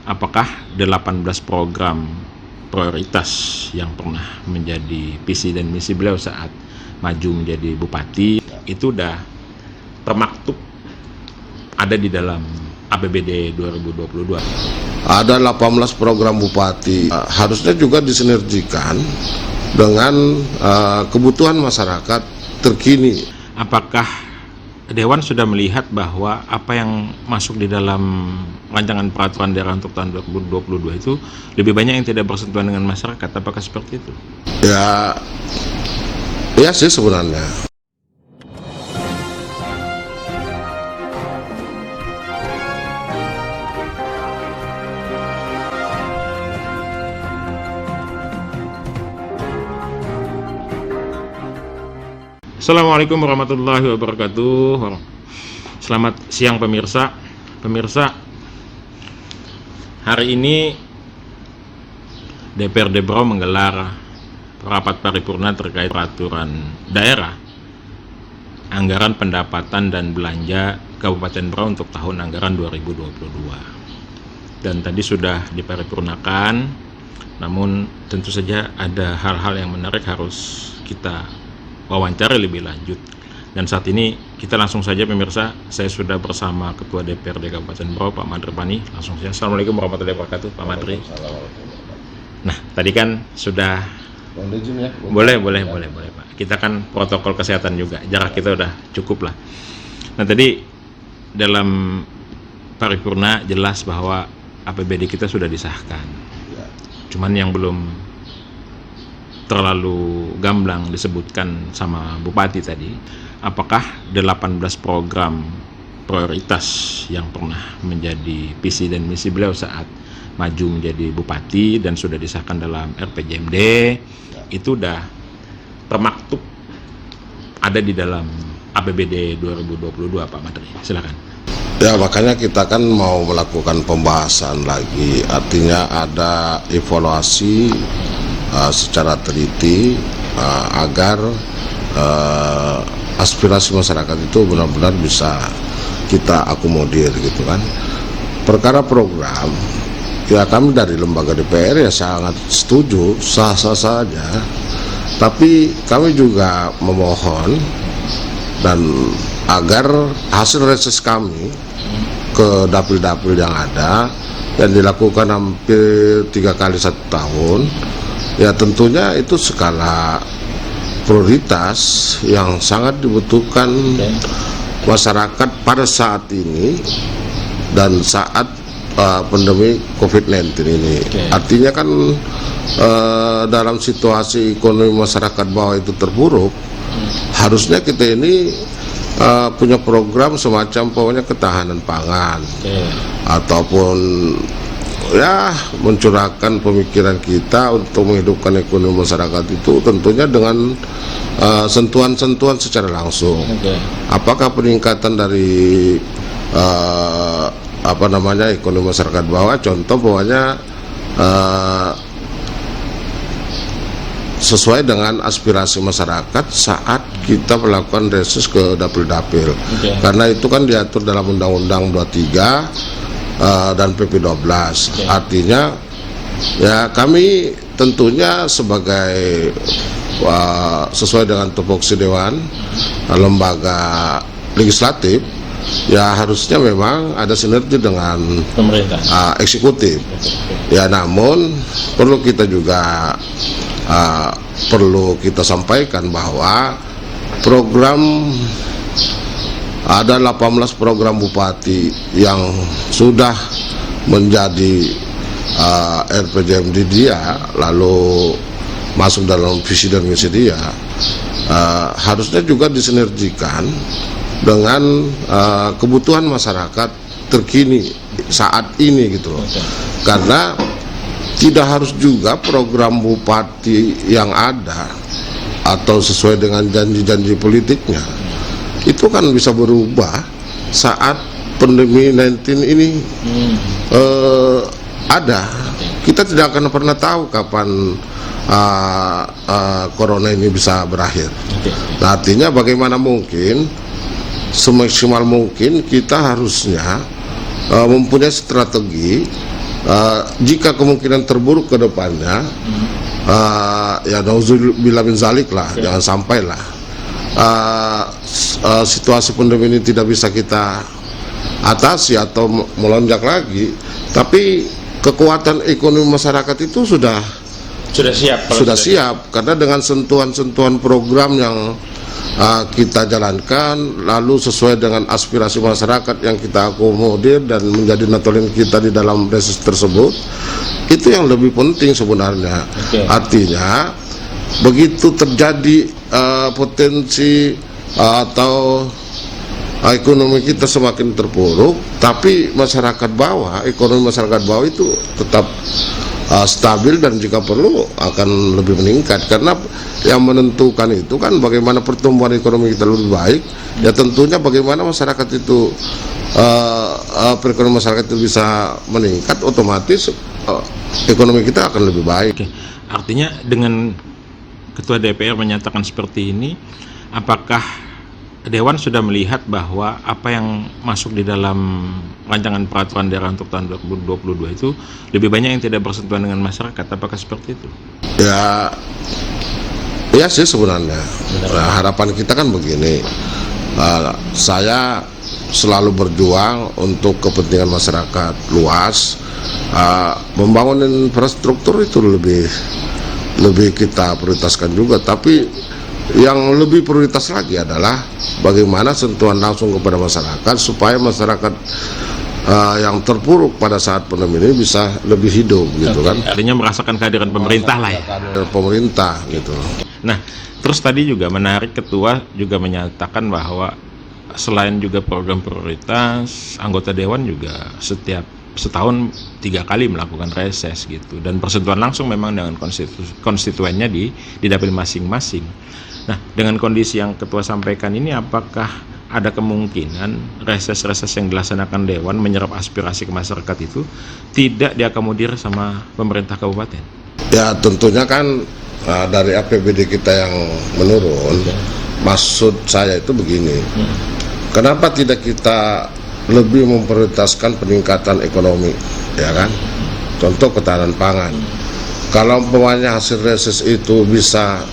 apakah 18 program prioritas yang pernah menjadi visi dan misi beliau saat maju menjadi bupati itu udah termaktub ada di dalam APBD 2022. Ada 18 program bupati, harusnya juga disinergikan dengan kebutuhan masyarakat terkini. Apakah Dewan sudah melihat bahwa apa yang masuk di dalam rancangan peraturan daerah untuk tahun 2022 itu lebih banyak yang tidak bersentuhan dengan masyarakat? Apakah seperti itu? Ya sih sebenarnya. Assalamualaikum warahmatullahi wabarakatuh. Selamat siang pemirsa. Hari ini DPRD Brau menggelar rapat paripurna terkait peraturan daerah anggaran pendapatan dan belanja Kabupaten Brau untuk tahun anggaran 2022. Dan tadi sudah diparipurnakan, namun tentu saja ada hal-hal yang menarik harus kita wawancara lebih lanjut. Dan saat ini kita langsung saja pemirsa, saya sudah bersama Ketua DPRD Kabupaten Brau, Pak Madri Pani. Langsung saja. Assalamualaikum warahmatullahi wabarakatuh, Pak Madri. Nah, tadi kan sudah boleh Pak. Kita kan protokol kesehatan juga, jarak kita udah cukup lah. Nah, tadi dalam paripurna jelas bahwa APBD kita sudah disahkan. Cuman yang belum terlalu gamblang disebutkan sama Bupati tadi, apakah 18 program prioritas yang pernah menjadi visi dan misi beliau saat maju menjadi Bupati dan sudah disahkan dalam RPJMD itu udah termaktub ada di dalam APBD 2022, Pak Madri. Silakan. Ya, makanya kita kan mau melakukan pembahasan lagi, artinya ada evaluasi secara teliti agar aspirasi masyarakat itu benar-benar bisa kita akomodir gitu kan. Perkara program, ya kami dari lembaga DPR ya sangat setuju, sah-sah saja, tapi kami juga memohon dan agar hasil reses kami ke dapil-dapil yang ada yang dilakukan hampir 3 kali 1 tahun, ya tentunya itu skala prioritas yang sangat dibutuhkan masyarakat pada saat ini dan saat pandemi COVID-19 ini. Artinya kan dalam situasi ekonomi masyarakat bawah itu terpuruk, harusnya kita ini punya program semacam pokoknya ketahanan pangan ataupun ya mencurahkan pemikiran kita untuk menghidupkan ekonomi masyarakat itu tentunya dengan sentuhan-sentuhan secara langsung. Apakah peningkatan dari ekonomi masyarakat bawah, contoh pokoknya sesuai dengan aspirasi masyarakat saat kita melakukan reses ke dapil-dapil. Karena itu kan diatur dalam Undang-Undang 23 dan PP 12. Artinya ya kami tentunya sebagai sesuai dengan tupoksi Dewan lembaga legislatif ya harusnya memang ada sinergi dengan pemerintah eksekutif. Ya namun perlu kita juga sampaikan bahwa ada 18 program bupati yang sudah menjadi RPJMD dia, lalu masuk dalam visi dan misi dia, harusnya juga disinergikan dengan kebutuhan masyarakat terkini saat ini gitu loh. Karena tidak harus juga program bupati yang ada atau sesuai dengan janji-janji politiknya itu kan bisa berubah saat pandemi 19 ini ada. Kita tidak akan pernah tahu kapan corona ini bisa berakhir. Nah, artinya bagaimana mungkin semaksimal mungkin kita harusnya mempunyai strategi jika kemungkinan terburuk ke depannya, ya nauzubillah min zalik lah, jangan sampai lah situasi pandemi ini tidak bisa kita atasi atau melonjak lagi, tapi kekuatan ekonomi masyarakat itu sudah siap karena dengan sentuhan-sentuhan program yang kita jalankan, lalu sesuai dengan aspirasi masyarakat yang kita akomodir dan menjadi natural kita di dalam reses tersebut, itu yang lebih penting sebenarnya. Artinya begitu terjadi potensi atau ekonomi kita semakin terpuruk, tapi masyarakat bawah, ekonomi masyarakat bawah itu tetap stabil dan jika perlu akan lebih meningkat, karena yang menentukan itu kan bagaimana pertumbuhan ekonomi kita lebih baik, ya tentunya bagaimana masyarakat itu perekonomian masyarakat itu bisa meningkat, otomatis ekonomi kita akan lebih baik. Artinya dengan Ketua DPR menyatakan seperti ini, apakah Dewan sudah melihat bahwa apa yang masuk di dalam rancangan peraturan daerah untuk tahun 2022 itu lebih banyak yang tidak bersentuhan dengan masyarakat? Apakah seperti itu? Ya sih sebenarnya. Nah, harapan kita kan begini, saya selalu berjuang untuk kepentingan masyarakat luas. Membangun infrastruktur itu lebih kita prioritaskan juga, tapi yang lebih prioritas lagi adalah bagaimana sentuhan langsung kepada masyarakat supaya masyarakat yang terpuruk pada saat pandemi ini bisa lebih hidup gitu kan. Artinya merasakan kehadiran pemerintah lah ya. Pemerintah gitu. Nah, terus tadi juga menarik, Ketua juga menyatakan bahwa selain juga program prioritas, anggota Dewan juga setiap setahun 3 kali melakukan reses gitu, dan persentuhan langsung memang dengan konstituennya di dapil masing-masing. Nah, dengan kondisi yang Ketua sampaikan ini, apakah ada kemungkinan reses-reses yang dilaksanakan Dewan menyerap aspirasi ke masyarakat itu tidak diakomodir sama pemerintah kabupaten? Ya tentunya kan dari APBD kita yang menurun, maksud saya itu begini, kenapa tidak kita lebih memprioritaskan peningkatan ekonomi, ya kan? Contoh ketahanan pangan. Kalau umpamanya hasil reses itu bisa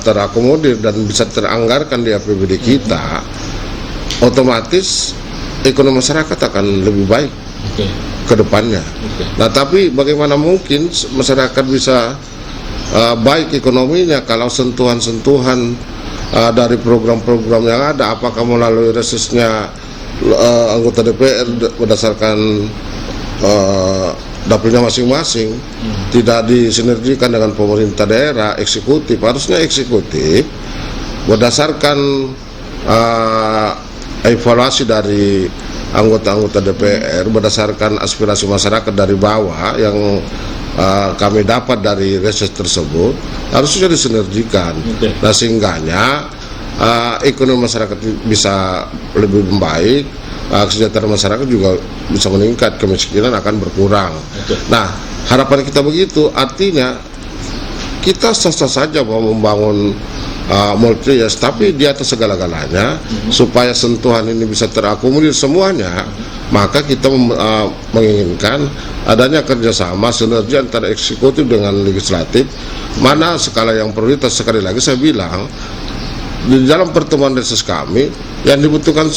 terakomodir dan bisa teranggarkan di APBD kita, otomatis ekonomi masyarakat akan lebih baik ke depannya. Nah, tapi bagaimana mungkin masyarakat bisa baik ekonominya kalau sentuhan-sentuhan dari program-program yang ada, apakah melalui resesnya anggota DPR berdasarkan dapilnya masing-masing, tidak disinergikan dengan pemerintah daerah, eksekutif. Harusnya eksekutif berdasarkan evaluasi dari anggota-anggota DPR, berdasarkan aspirasi masyarakat dari bawah yang kami dapat dari reses tersebut, harusnya disinergikan. Nah, sehingganya ekonomi masyarakat bisa lebih membaik, kesejahteraan masyarakat juga bisa meningkat, kemiskinan akan berkurang. Nah, harapan kita begitu, artinya kita sah-sah saja mau membangun multi-years, tapi di atas segala-galanya supaya sentuhan ini bisa terakomodir semuanya, maka kita menginginkan adanya kerjasama sinergi antara eksekutif dengan legislatif. Mana skala yang prioritas, sekali lagi saya bilang, di dalam pertemuan reses kami yang dibutuhkan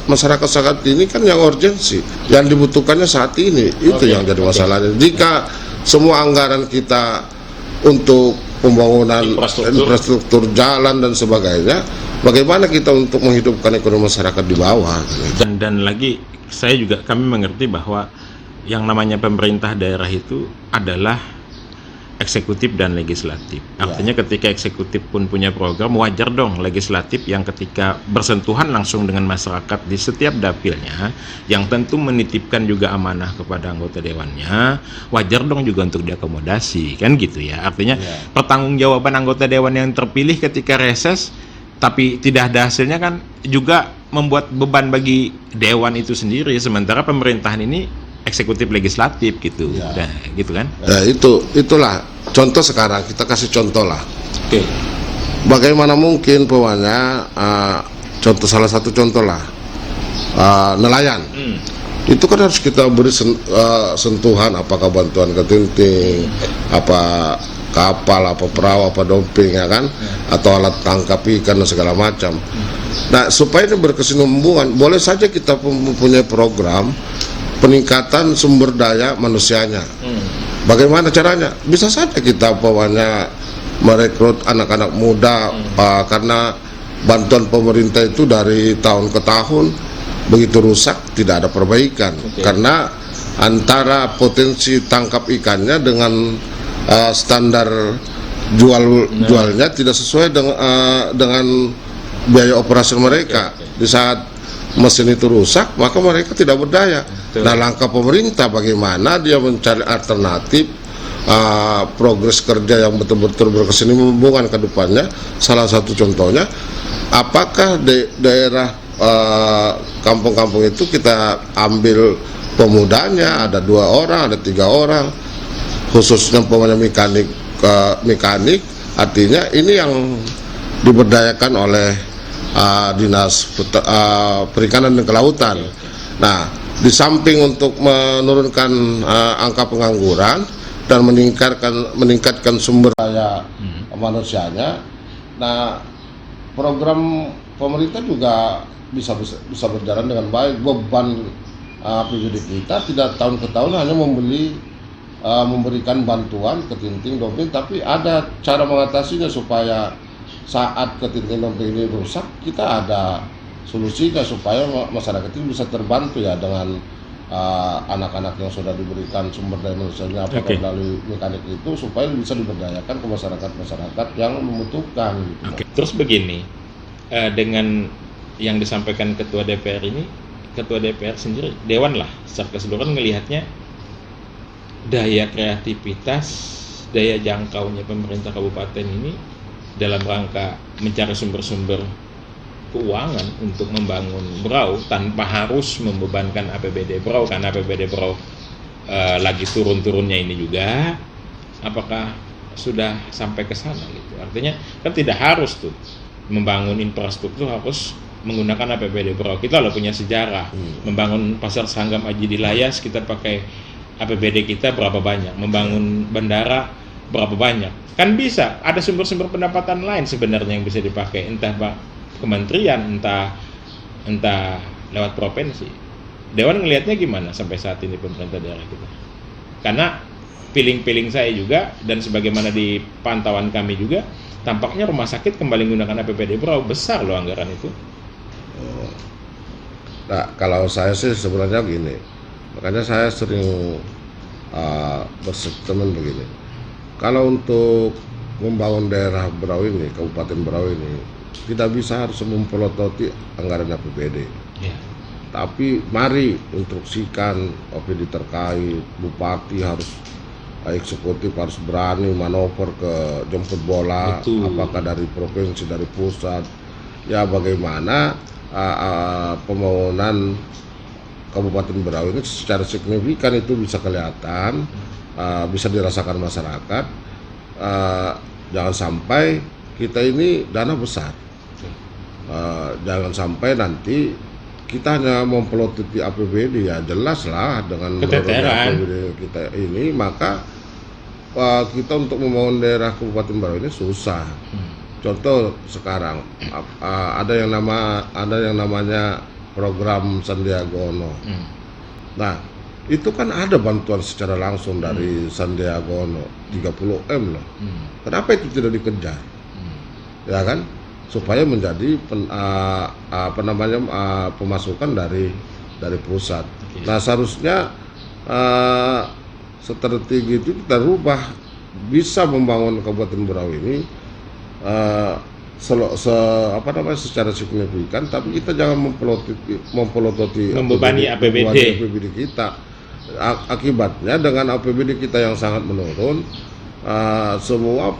masyarakat saat ini kan yang urgensi, yang dibutuhkannya saat ini, itu yang jadi masalahnya. Jika semua anggaran kita untuk pembangunan infrastruktur jalan dan sebagainya, bagaimana kita untuk menghidupkan ekonomi masyarakat di bawah? Dan lagi kami mengerti bahwa yang namanya pemerintah daerah itu adalah eksekutif dan legislatif. Artinya ketika eksekutif pun punya program, wajar dong legislatif yang ketika bersentuhan langsung dengan masyarakat di setiap dapilnya, yang tentu menitipkan juga amanah kepada anggota dewannya, wajar dong juga untuk diakomodasi, kan gitu ya. Artinya pertanggungjawaban anggota dewan yang terpilih ketika reses tapi tidak ada hasilnya kan juga membuat beban bagi dewan itu sendiri, sementara pemerintahan ini eksekutif legislatif gitu. Nah, gitu kan? Ya, itulah contoh sekarang, kita kasih contoh lah. Bagaimana mungkin pokoknya contoh, salah satu contoh lah, nelayan. itu kan harus kita beri sentuhan, apakah bantuan ke tinting, apa kapal, apa perahu, apa doping, ya kan, atau alat tangkap ikan dan segala macam. Nah, supaya ini berkesinambungan, boleh saja kita mempunyai program peningkatan sumber daya manusianya. Bagaimana caranya? Bisa saja kita merekrut anak-anak muda, karena bantuan pemerintah itu dari tahun ke tahun begitu rusak, tidak ada perbaikan. Karena antara potensi tangkap ikannya dengan standar jualnya tidak sesuai dengan biaya operasi mereka. Di saat mesin itu rusak, maka mereka tidak berdaya. Nah, langkah pemerintah bagaimana dia mencari alternatif progres kerja yang betul-betul berkesinambungan ke depannya. Salah satu contohnya, apakah daerah kampung-kampung itu kita ambil pemudanya, ada 2 orang, ada 3 orang, khususnya pemain mekanik, artinya ini yang diberdayakan oleh Dinas Perikanan dan Kelautan. Nah, di samping untuk menurunkan angka pengangguran dan meningkatkan sumber daya manusianya, nah program pemerintah juga bisa berjalan dengan baik. Beban APBD kita tidak tahun ke tahun hanya memberikan bantuan ke tinting doping, tapi ada cara mengatasinya supaya saat ke tinting doping ini rusak, kita ada solusinya supaya masyarakat ini bisa terbantu ya dengan anak-anak yang sudah diberikan sumber daya manusianya, apakah melalui mekanik itu, supaya bisa diberdayakan ke masyarakat yang membutuhkan gitu. Terus begini, dengan yang disampaikan Ketua DPR ini, Ketua DPR sendiri, Dewan lah secara keseluruhan melihatnya daya kreativitas, daya jangkaunya pemerintah kabupaten ini dalam rangka mencari sumber-sumber keuangan untuk membangun Berau tanpa harus membebankan APBD Berau, karena APBD Berau lagi turun-turunnya ini juga, apakah sudah sampai ke sana gitu? Artinya kan tidak harus tuh membangun infrastruktur harus menggunakan APBD Berau. Kita loh punya sejarah membangun pasar Sanggam Aji di Layas, kita pakai APBD kita berapa banyak, membangun bandara berapa banyak. Kan bisa ada sumber-sumber pendapatan lain sebenarnya yang bisa dipakai, entah Pak kementerian, entah lewat provinsi. Dewan ngelihatnya gimana sampai saat ini pemerintah daerah kita? Karena feeling saya juga, dan sebagaimana di pantauan kami juga, tampaknya rumah sakit kembali menggunakan APBD Berau, besar loh anggaran itu. Nah, kalau saya sih sebenarnya gini, makanya saya sering berstatement begini. Kalau untuk membangun daerah Berau ini, Kabupaten Berau ini, tidak bisa harus mempelototi anggaran APBD. Tapi mari instruksikan OPD terkait, bupati harus, eksekutif harus berani manuver ke jemput bola. Betul. Apakah dari provinsi, dari pusat, ya bagaimana pembangunan Kabupaten Berau ini secara signifikan itu bisa kelihatan, bisa dirasakan masyarakat. Jangan sampai kita ini dana besar, jangan sampai nanti kita hanya mempelototi APBD, ya jelas lah dengan menurunnya APBD kita ini, maka kita untuk membangun daerah Kabupaten Berau ini susah. Contoh sekarang ada yang namanya program Sandiaga Uno. Nah, itu kan ada bantuan secara langsung dari Sandiaga Uno 30M loh. Kenapa itu tidak dikejar? Ya kan? Supaya menjadi pemasukan dari pusat. Nah, seharusnya strategi itu kita rubah, bisa membangun Kabupaten Berau ini secara signifikan, tapi kita jangan mempelototi membebani APBD kita. Akibatnya dengan APBD kita yang sangat menurun, semua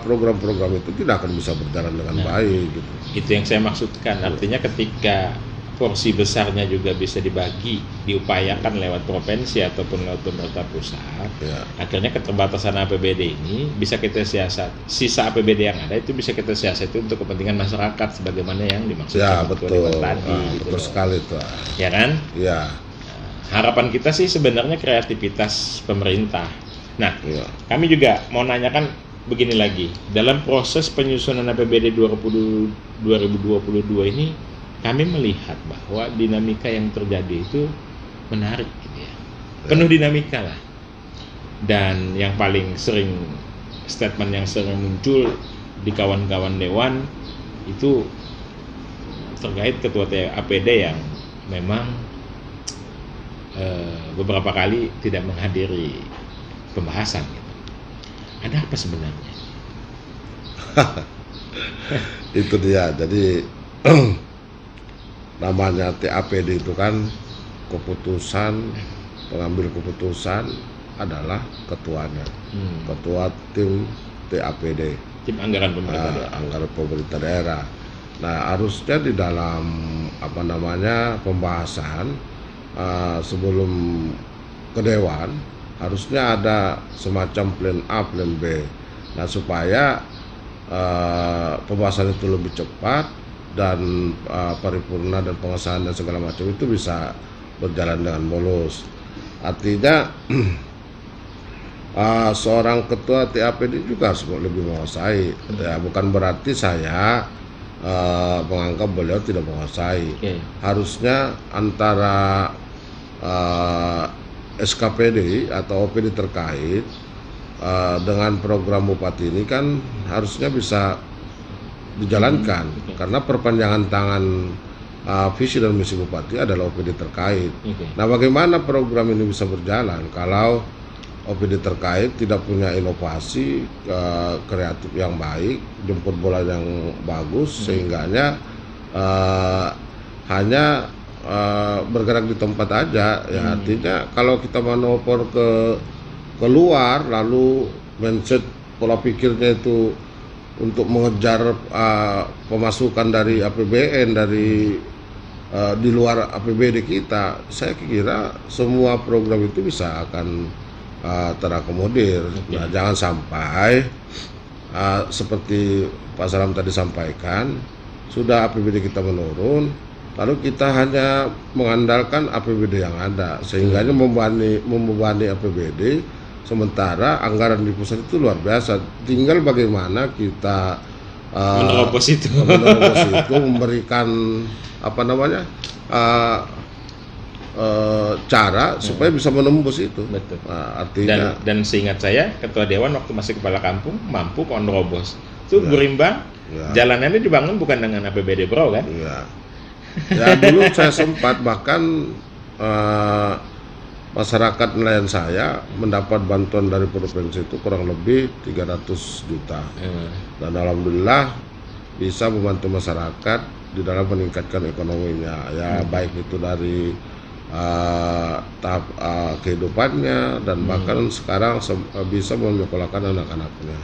program-program itu tidak akan bisa berjalan dengan baik gitu. Itu yang saya maksudkan. Artinya ketika porsi besarnya juga bisa dibagi, diupayakan lewat provinsi ataupun lewat pemerintah pusat, akhirnya keterbatasan APBD ini bisa kita siasat. Sisa APBD yang ada itu bisa kita siasati untuk kepentingan masyarakat sebagaimana yang dimaksudkan betul. tadi. Betul sekali itu. Ya kan? Ya. harapan kita sih sebenarnya kreativitas pemerintah. Nah, Iya. kami juga mau nanyakan begini lagi. Dalam proses penyusunan APBD 2022 ini, kami melihat bahwa dinamika yang terjadi itu menarik gitu ya. Penuh dinamika lah. Dan yang paling sering, statement yang sering muncul di kawan-kawan dewan itu terkait ketua APD yang memang beberapa kali tidak menghadiri pembahasan gitu. Ada apa sebenarnya? Itu dia. Jadi namanya TAPD itu kan pengambil keputusan adalah ketuanya, ketua tim TAPD, Tim anggaran pemerintah daerah. anggaran pemerintah daerah. Nah, harusnya di dalam pembahasan sebelum ke dewan harusnya ada semacam plan A, plan B. Nah, supaya pembahasan itu lebih cepat dan paripurna dan pengesahan dan segala macam itu bisa berjalan dengan mulus. Artinya seorang ketua TAPD juga harus lebih menguasai. Ya, bukan berarti saya menganggap beliau tidak menguasai. Harusnya antara SKPD atau OPD terkait dengan program bupati ini kan harusnya bisa dijalankan, karena perpanjangan tangan visi dan misi bupati adalah OPD terkait. Nah, bagaimana program ini bisa berjalan kalau OPD terkait tidak punya inovasi kreatif yang baik, jemput bola yang bagus, sehingganya hanya bergerak di tempat aja. Ya, artinya kalau kita manuver keluar lalu mindset pola pikirnya itu untuk mengejar pemasukan dari APBN dari di luar APBD kita, saya kira semua program itu bisa akan terakomodir. Nah, jangan sampai seperti Pak Salam tadi sampaikan, sudah APBD kita menurun, lalu kita hanya mengandalkan APBD yang ada, sehingga membebani APBD, sementara anggaran di pusat itu luar biasa. Tinggal bagaimana kita menerobos itu, memberikan cara supaya bisa menembus itu. Betul. Nah, artinya dan seingat saya ketua dewan waktu masih kepala kampung mampu menerobos itu berimbang. Jalanannya dibangun bukan dengan APBD Bro kan? Iya. Ya, dulu saya sempat bahkan masyarakat nelayan saya mendapat bantuan dari provinsi itu kurang lebih 300 juta. Dan alhamdulillah bisa membantu masyarakat di dalam meningkatkan ekonominya. Ya, baik itu dari tahap kehidupannya dan bahkan sekarang bisa menyekolahkan anak-anaknya.